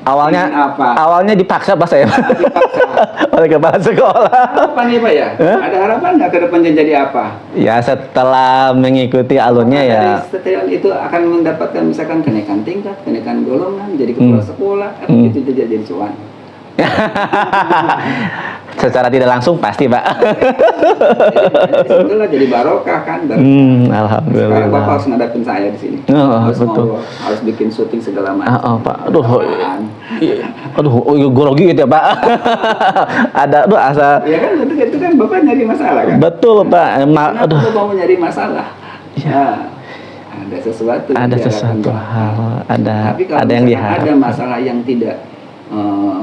Awalnya dipaksa Pak saya. Dipaksa. Oleh kepala sekolah. Harapan nih Pak ya? Ada harapan nggak ke depannya jadi apa? Ya setelah mengikuti alurnya ya. Setelah itu akan mendapatkan misalkan kenaikan tingkat, kenaikan golongan, jadi kepala sekolah, itu jadi cuan. Secara tidak langsung pasti Pak. Itulah jadi barokah kan. Alhamdulillah. Sekarang Bapak harus ngadapin saya di sini. Harus betul. Harus bikin syuting segala macam. Pak. Grogi gitu ya Pak. Asa. Ya kan itu kan Bapak nyari masalah kan. Betul Pak. Kenapa mau nyari masalah? Ya. Ada sesuatu. Ada sesuatu hal. Tapi kalau ada yang diharapkan. Ada masalah yang tidak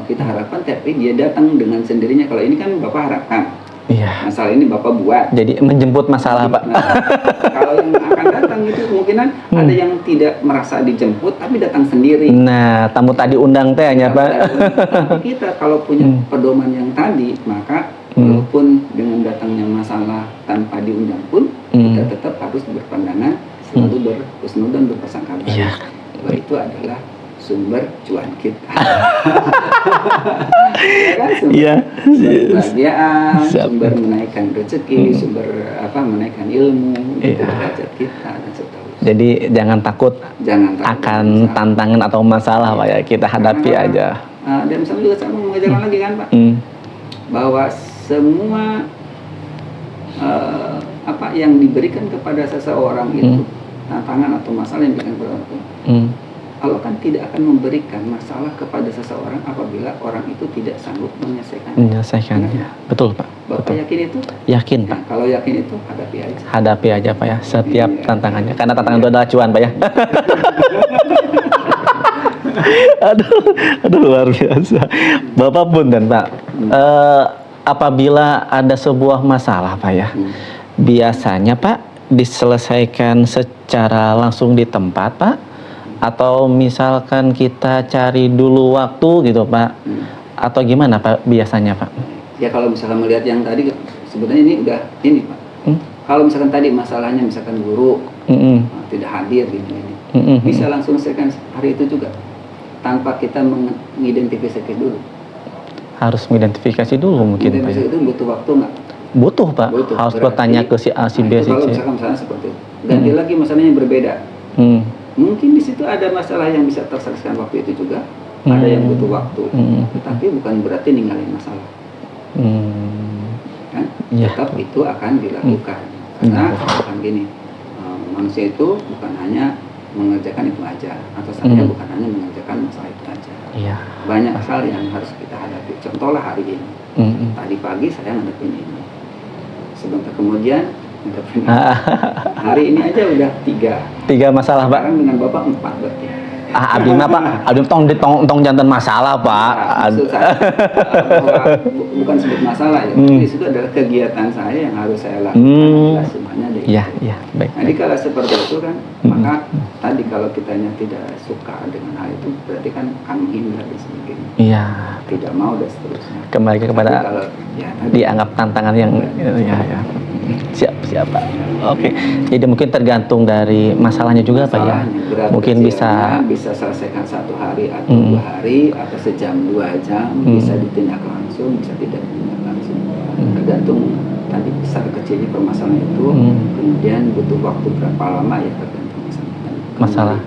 kita harapkan, tapi dia datang dengan sendirinya. Kalau ini kan Bapak harapkan. Iya. Masalah ini Bapak buat. Jadi menjemput masalah Pak. Kalau yang akan datang itu kemungkinan ada yang tidak merasa dijemput tapi datang sendiri. Nah, tamu tadi undang teh hanya Pak. Tapi kita kalau punya pedoman yang tadi, maka walaupun dengan datangnya masalah tanpa diundang pun, kita tetap harus berpandangan selalu berhusnudzon, berprasangka baik. Iya. Bahwa itu adalah sumber cuan kita. Ya kan? Sumber kebahagiaan, sumber menaikkan rezeki, sumber menaikkan ilmu, derajat kita dan seterusnya. Jadi jangan takut akan tantangan atau masalah Pak ya, kita hadapi aja. Dan misalnya juga saya mau mengajarkan lagi kan Pak, bahwa semua apa yang diberikan kepada seseorang itu, tantangan atau masalah yang diberikan kepada orang itu, Allah kan tidak akan memberikan masalah kepada seseorang apabila orang itu tidak sanggup menyelesaikannya. Betul Pak. Bapak yakin itu? Yakin Pak. Kalau yakin itu, hadapi aja. Hadapi aja Pak ya, setiap tantangannya. Karena tantangan itu adalah cuan Pak ya. aduh luar biasa. Bapak punten Pak. Apabila ada sebuah masalah Pak ya, biasanya Pak diselesaikan secara langsung di tempat Pak, atau misalkan kita cari dulu waktu gitu Pak, atau gimana Pak biasanya Pak? Ya kalau misalkan melihat yang tadi sebetulnya ini udah ini Pak. Kalau misalkan tadi masalahnya misalkan guru tidak hadir gitu ini, bisa langsung selesaikan hari itu juga tanpa kita mengidentifikasi dulu. Harus mengidentifikasi dulu mungkin Pak. Itu butuh waktu nggak? Butuh Pak. Harus bertanya ke si A, si B, si C. Kalau misalkan seperti itu, ganti lagi masalahnya yang berbeda. Mungkin di situ ada masalah yang bisa terselesaikan waktu itu juga, ada yang butuh waktu, tetapi bukan berarti ninggalin masalah. Kan? Tetap itu akan dilakukan. Karena bukan gini, manusia itu bukan hanya mengerjakan itu aja, atau saya bukan hanya mengerjakan masalah itu aja. Banyak hal yang harus kita hadapi. Contohlah hari ini, tadi pagi saya ngadepin ini, sebentar kemudian hari ini aja udah tiga masalah Pak. Sekarang dengan Bapak 4 berarti. Abdi mah Pak, abdi tong jantan masalah Pak. Bukan sebut masalah ya. Di situ adalah kegiatan saya yang harus saya lakukan. Semuanya deh. Iya, baik. Jadi kalau seperti itu kan, maka tadi kalau kitanya tidak suka dengan hal itu, berarti kan akan menghindar dan sebagainya. Iya. Tidak mau dan seterusnya. Kembali kepada kalau, dianggap tantangan yang ya. Siap Pak. Oke. Jadi mungkin tergantung dari masalahnya juga Pak ya. Mungkin bisa selesaikan 1 hari atau 2 hari atau sejam 2 jam, bisa ditindak langsung, bisa tidak ditindak langsung. Tergantung tadi besar kecilnya permasalahan itu. Kemudian butuh waktu berapa lama ya tergantung masalah.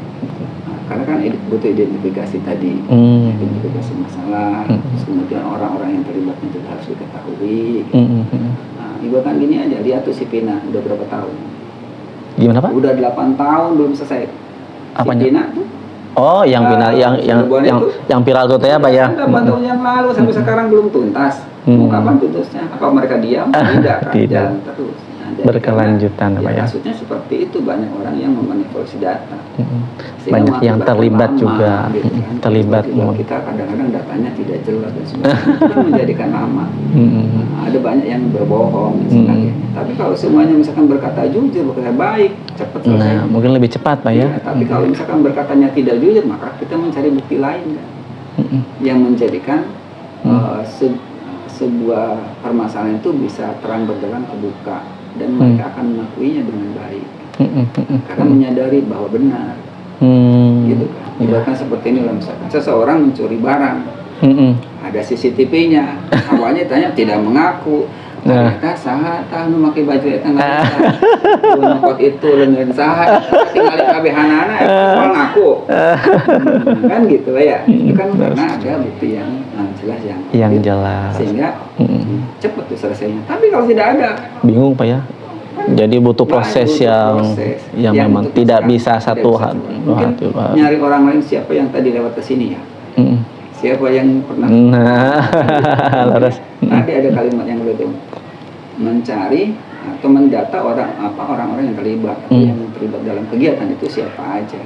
Karena kan butuh identifikasi tadi, identifikasi masalah, kemudian orang-orang yang terlibat itu harus diketahui. Ibu kan gini aja, lihat tuh si Pina udah berapa tahun? Gimana Pak? Udah 8 tahun belum selesai. Apanya? Si Pina tuh. Oh, yang viral, yang viral tuh ya Pak ya? 8 tahun yang lalu sampai sekarang belum tuntas. Mau kapan tuntasnya? Apa mereka diam? Tidak kan? Tidak. Jalan terus. Berkelanjutan Pak ya? Maksudnya seperti itu, banyak orang yang memanipulasi data. Banyak yang terlibat juga, gitu kan. terlibat. Kita kadang-kadang datanya tidak jelas dan sebagainya, itu menjadikan lama. Ada banyak yang berbohong dan sebagainya. Tapi kalau semuanya misalkan berkata jujur, berkata baik, cepat selesai. Nah, mungkin lebih cepat Pak ya? Tapi kalau misalkan berkatanya tidak jujur, maka kita mencari bukti lain kan? Yang menjadikan sebuah permasalahan itu bisa terang benderang kebuka dan mereka akan mengakuinya dengan baik karena menyadari bahwa benar. Gitu kan. Ibaratnya seperti ini lah, misalkan seseorang mencuri barang, ada CCTV-nya, awalnya tanya tidak mengaku, ternyata saha tah nu make baju eta ngakot itu leungeun saha tinggal kabeh hanana eta ngaku. Kan gitu ya. Itu kan karena ada bukti yang jelas yang jelas. Sehingga cepat tuh selesainya. Tapi kalau tidak ada, bingung Pak ya. Jadi butuh proses yang memang tidak bisa satu hari. Nyari orang lain, siapa yang tadi lewat ke sini ya? Siapa yang pernah? Tadi ada kalimat yang begitu, mencari atau mendata orang-orang yang terlibat atau yang terlibat dalam kegiatan itu siapa aja,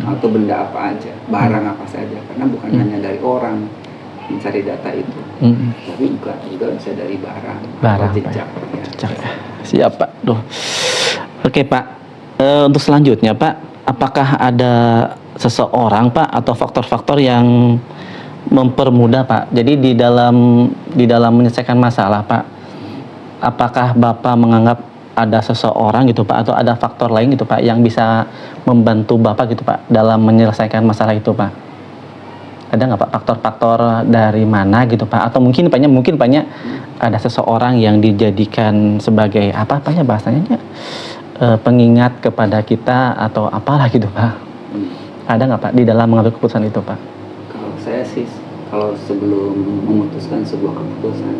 atau benda apa aja, barang apa saja, karena bukan hanya dari orang mencari data itu, tapi juga bisa dari barang atau jejak. Ya. Siap Pak. Oke Pak. Untuk selanjutnya Pak, apakah ada seseorang Pak atau faktor-faktor yang mempermudah Pak? Jadi di dalam menyelesaikan masalah Pak, apakah Bapak menganggap ada seseorang gitu Pak, atau ada faktor lain gitu Pak yang bisa membantu Bapak gitu Pak dalam menyelesaikan masalah itu Pak? Ada nggak Pak faktor-faktor dari mana gitu Pak? Atau mungkin Paknya ada seseorang yang dijadikan sebagai bahasanya pengingat kepada kita atau apalah gitu Pak? Ada nggak Pak di dalam mengambil keputusan itu Pak? Kalau saya sih, kalau sebelum memutuskan sebuah keputusan,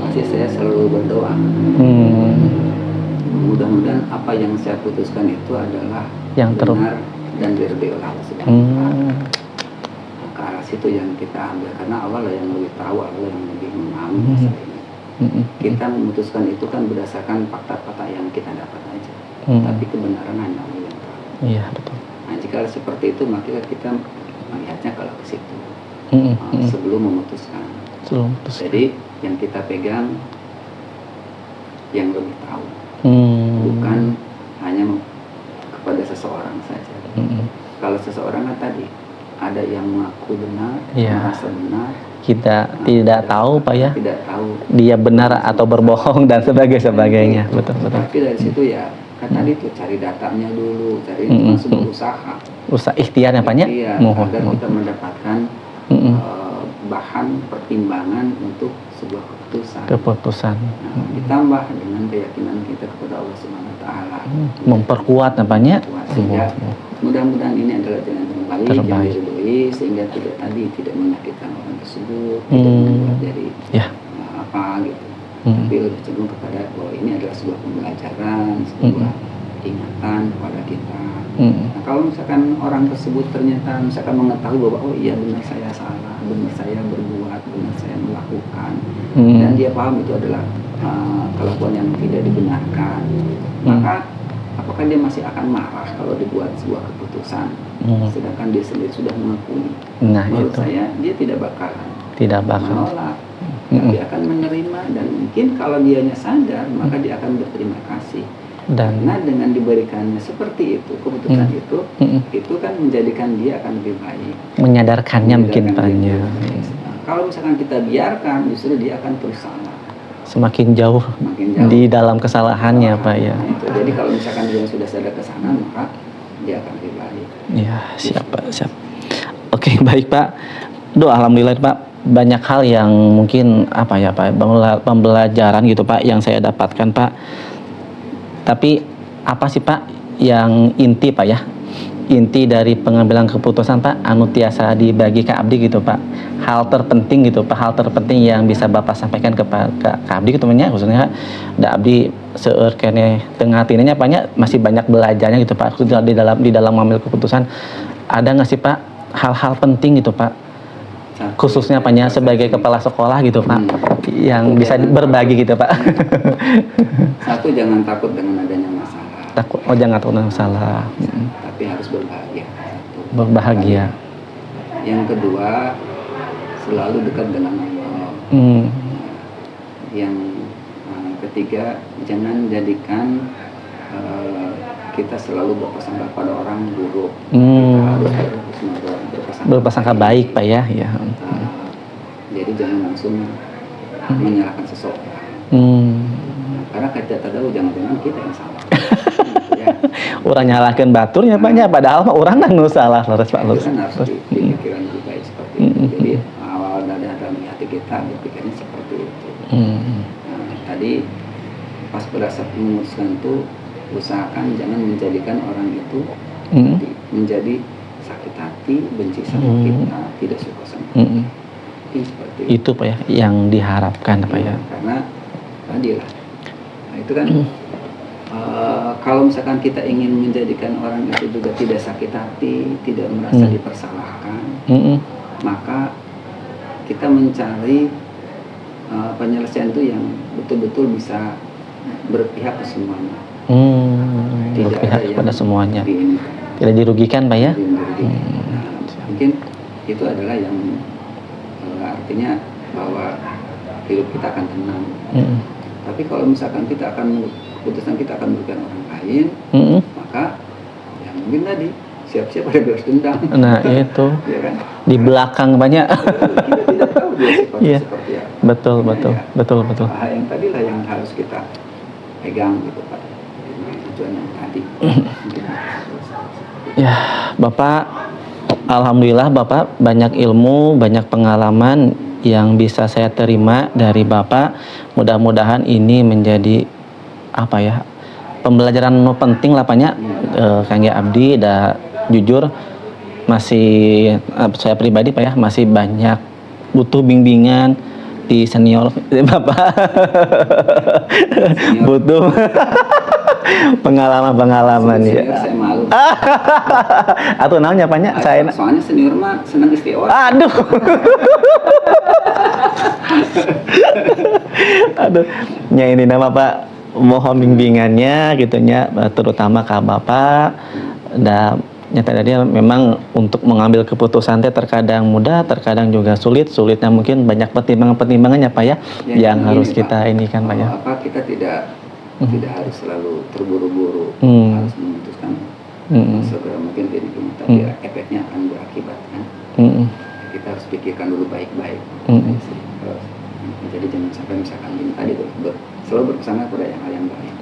pasti saya selalu berdoa. Mudah-mudahan apa yang saya putuskan itu adalah yang benar dan diridhoi oleh Allah Subhanahu wa Ta'ala. Ke arah situ yang kita ambil, karena Allah lah yang lebih tahu, Allah yang lebih memahami masalah ini. Kita memutuskan itu kan berdasarkan fakta-fakta yang kita dapat aja, tapi kebenaran hanya Allah yang tahu. Iya betul. Nah, jika seperti itu maka kita melihatnya kalau ke situ sebelum memutuskan. Jadi yang kita pegang yang lebih tahu, bukan hanya kepada seseorang saja. Kalau seseorang kan tadi ada yang mengaku benar, merasa benar, kita tidak tahu Pak ya, tidak tahu dia benar atau berbohong dan sebagainya. Betul. Tapi dari situ ya kan tadi tuh cari datanya dulu, cari itu sebuah usaha ikhtiarnya Pak ya, agar kita mendapatkan bahan pertimbangan untuk sebuah keputusan. Nah, ditambah dengan keyakinan kita kepada Allah Subhanahu wa Ta'ala, memperkuat namanya, sehingga mudah-mudahan ini adalah jalan yang terbaik yang diridhoi, sehingga tidak menyakitkan orang tersebut, tidak membuat dari apa gitu, tapi lebih cenderung kepada bahwa ini adalah sebuah pembelajaran, sebuah ingatan kepada kita. Nah, kalau misalkan orang tersebut ternyata misalkan mengetahui bahwa oh iya benar saya salah, benar saya berbuat, benar saya melakukan, dan dia paham itu adalah kelakuan yang tidak dibenarkan, maka apakah dia masih akan marah kalau dibuat sebuah keputusan, sedangkan dia sendiri sudah mengakui? Menurut saya dia tidak bakalan menolak, tapi akan menerima, dan mungkin kalau dianya sadar maka dia akan berterima kasih. Karena dengan diberikannya seperti itu keputusan itu kan menjadikan dia akan lebih baik, menyadarkannya mungkin banyak. Kalau misalkan kita biarkan, justru dia akan terus semakin jauh di dalam kesalahannya Pak ya. Itu. Jadi kalau misalkan dia sudah sadar ke sana, maka dia akan lebih baik. Ya, siap Pak, siap. Oke, baik Pak. Duh, alhamdulillah Pak, banyak hal yang mungkin apa ya Pak, pembelajaran gitu Pak yang saya dapatkan Pak. Tapi apa sih Pak yang inti Pak ya? Inti dari pengambilan keputusan Pak anu tiasa dibagi ke abdi gitu Pak. Hal terpenting gitu Pak, hal terpenting yang bisa Bapak sampaikan ke abdi gitu nya khususnya da abdi seueur kene tengah hatinya Paknya masih banyak belajarnya gitu Pak. Di dalam mengambil keputusan ada nggak sih Pak hal-hal penting gitu Pak? Khususnya Paknya sebagai kepala sekolah gitu Pak yang bisa berbagi gitu Pak. Satu, jangan takut dengan adanya masalah. Jangan takut dengan masalah. Tapi harus berbahagia. Satu. Berbahagia. Yang kedua, selalu dekat dengan Allah. Yang ketiga, jangan jadikan kita selalu berprasangka pada orang buruk. Kita harus berprasangka baik Pak ya. Ya. Jadi jangan langsung menyalahkan seseorang. Karena kita tahu jangan-jangan kita yang salah. Ya. Orang nyalahkan baturnya Paknya, padahal mah orang anu salah terus Pak. Itu kan harus dipikiran lebih baik seperti itu. Jadi awal dari dalam hati kita berpikirnya seperti itu. Nah, tadi pas pada saat memutuskan itu, usahakan jangan menjadikan orang itu menjadi sakit hati, benci sama kita, tidak suka sama kita. Seperti itu Pak ya yang diharapkan Pak ya. Karena tadi lah. Nah, itu kan kalau misalkan kita ingin menjadikan orang itu juga tidak sakit hati, tidak merasa dipersalahkan, maka kita mencari penyelesaian itu yang betul-betul bisa berpihak ke semuanya. Tidak berpihak kepada semuanya. Tidak dirugikan Pak ya. Nah, mungkin itu adalah yang artinya bahwa hidup kita akan tenang. Tapi kalau misalkan kita akan keputusan kita akan merugikan orang lain, maka ya mungkin tadi siap-siap ada balas dendam. Nah itu ya kan? Di belakang banyak. Kita tidak tahu dia seperti apa. Betul. Hal yang tadi lah yang harus kita pegang gitu Pak. Tujuan yang tadi. Ya Bapak, alhamdulillah Bapak banyak ilmu, banyak pengalaman yang bisa saya terima dari Bapak. Mudah-mudahan ini menjadi apa ya, pembelajaran penting lah Paknya. Kangge abdi dah jujur masih saya pribadi Pak ya masih banyak butuh bimbingan di senior Bapak. Butuh pengalaman ya. Saya malu. Atau namanya Paknya saya soalnya senior mah senang istiwa. Aduh. Aduh. Ya ini nama Pak, mohon bimbingannya gitunya terutama ke Bapak. Dan nyata tadi memang untuk mengambil keputusan teh terkadang mudah, terkadang juga sulitnya mungkin banyak pertimbangannya Pak ya, yang harus kita ini kan Pak ya. Apa kita tidak harus selalu terburu-buru, harus memutuskan segera mungkin jadi tapi efeknya akan berakibat kan. Kita harus pikirkan dulu baik-baik. Jadi jangan sampai misalkan ini tadi selalu berpesan pada hal yang baik.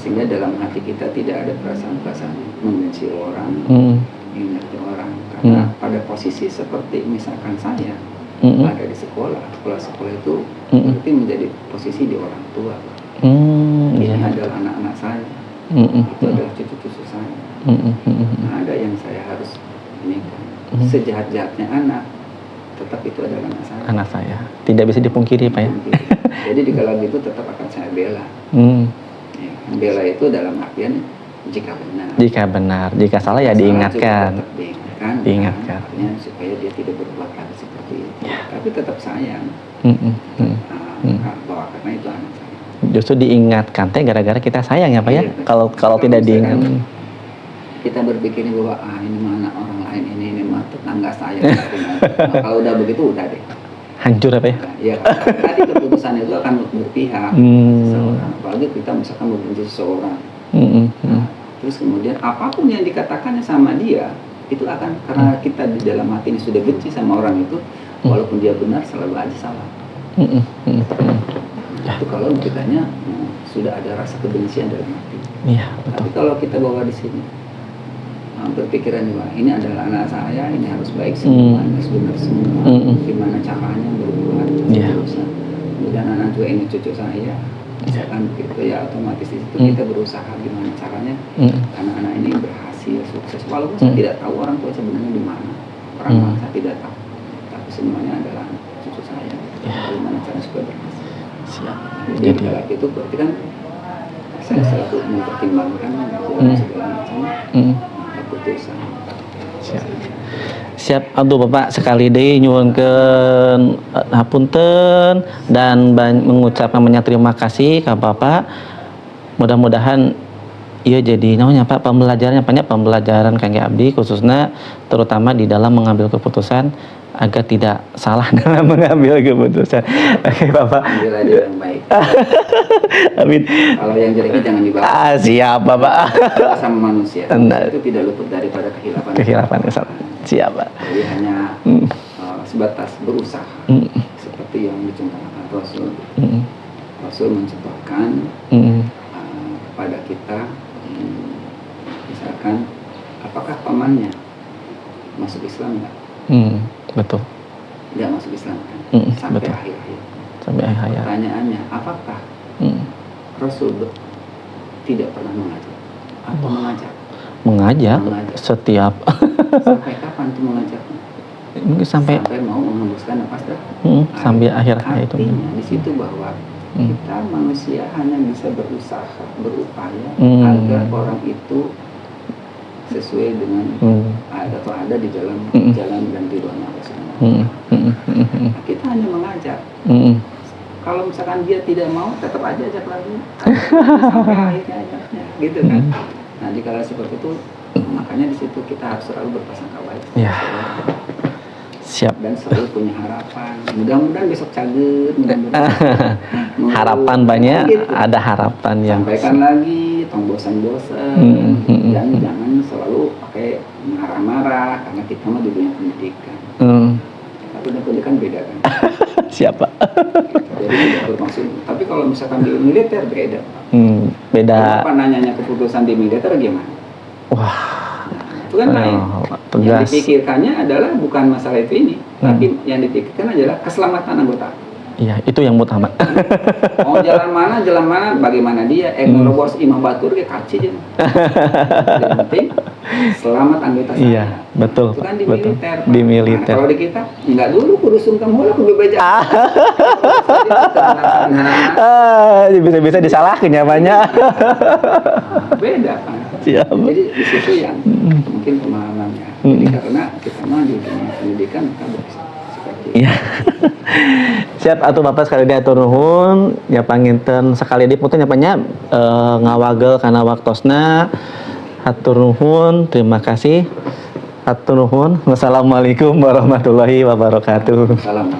Sehingga dalam hati kita tidak ada perasaan-perasaan membenci orang, menyakiti orang. Karena pada posisi seperti misalkan saya ada di sekolah itu berarti menjadi posisi di orang tua. Ini adalah anak-anak saya, itu adalah cucu-cucu saya. Nah, ada yang saya harus ini kan. Sejahat-jahatnya anak, tetap itu adalah anak saya. Tidak bisa dipungkiri Pak ya. Jadi di kala itu tetap akan saya bela. Ya, bela itu dalam artian jika benar. Jika salah ya diingatkan. Diingatkan. Artinya supaya dia tidak berbuat lagi seperti itu. Tapi tetap sayang. Bahwa karena itu anak saya. Justru diingatkan teh gara-gara kita sayang ya Pak ya. Kalau tidak diingat. Kita berpikir bahwa ini mah anak orang lain, ini mah tetangga saya. Nah, kalau udah begitu udah deh. Hancur apa ya? Ya, tadi keputusan itu akan berpihak seseorang. Apalagi kita misalkan membenci seseorang. Nah, terus kemudian apapun yang dikatakannya sama dia itu akan karena kita di dalam hati ini sudah benci sama orang itu, walaupun dia benar selalu aja salah. Itu kalau kitanya sudah ada rasa kebencian dalam hati. Iya, betul. Tapi kalau kita bawa di sini, berpikiran juga, ini adalah anak saya, ini harus baik semua, harus benar semua. Gimana caranya berbuat, berusaha. Dan anak juga ini cucu saya, misalkan gitu ya, otomatis di situ kita berusaha gimana caranya anak-anak ini berhasil, sukses. Walaupun saya tidak tahu orang tua sebenarnya di mana, orang tua saya tidak tahu, tapi semuanya adalah cucu saya. Bagaimana caranya supaya berhasil? Siap. Jadi kalau itu berarti kan saya selalu mempertimbangkan segala macam keputusan. Siap. Aduh Bapak sekali deh nyuwunkeun hapunten dan mengucapkan banyak terima kasih ke Bapak. Mudah-mudahan iya jadi namanya Pak pembelajarannya banyak pembelajaran kangge abdi khususnya terutama di dalam mengambil keputusan agar tidak salah dalam mengambil keputusan. Oke Bapak. Ambil aja yang baik. Amin. Kalau yang jeleknya jangan dibahas. Siap Bapak. Sama manusia itu tidak luput daripada kehilapan. Kehilapan siap Pak. Jadi hanya sebatas berusaha seperti yang dicontohkan Rasul. Rasul mencontohkan kepada kita, misalkan apakah pamannya masuk Islam enggak? Betul. Tidak masuk Islam kan? Sampai betul. akhir hayat. Sampai akhir hayat. Pertanyaannya, apakah Rasul tidak pernah mengajak atau mengajak? Mengajak setiap. Sampai kapan tuh mengajaknya? Mungkin sampai mau menghembuskan nafas dah. Sampai akhir hayat itu. Artinya di situ bahwa kita manusia hanya bisa berusaha, berupaya agar orang itu sesuai dengan atau ada di jalan dan ridhonya Allah Subhanahu. Kita hanya mengajak. Kalau misalkan dia tidak mau, tetap aja ajak lagi sampai akhirnya ajaknya, gitu kan? Nah, di kala seperti itu, makanya di situ kita harus selalu berprasangka baik. Ya. Siap. Dan selalu punya harapan. Mudah-mudahan besok cager. Harapan banyak, gitu. Ada harapan yang. Sampaikan lagi, tong bosan-bosan. Jangan selalu pakai marah-marah karena kita mah di dunia pendidikan. Tapi dunia pendidikan beda kan. Siapa? Jadi tidak bermaksud. Tapi kalau misalkan di militer beda. Beda. Apa nanyanya keputusan di militer gimana? Wah. Itu kan lain. Yang dipikirkannya adalah bukan masalah itu ini, tapi yang dipikirkan adalah keselamatan anggota. Iya, itu yang utama. Mau jalan mana, bagaimana dia. Nerobos imam batur ke kaci aja. Yang penting selamat anggota saya. Iya, betul. Itu kan di betul. militer. Di militer. Kalau di kita enggak dulu kudu sungkem heula kudu beja. Bisa-bisa disalahin ya banyak. Beda kan. Siap. Jadi di situ yang mungkin pemahamannya. Jadi karena kita mah di dunia pendidikan kita bisa seperti itu. Iya. Siap atuh Bapak sekali diatur nuhun ya panginten sekali dipunten nya ngawagel kana waktosna. Hatur nuhun, terima kasih. Hatur nuhun. Wassalamualaikum warahmatullahi wabarakatuh. Salam.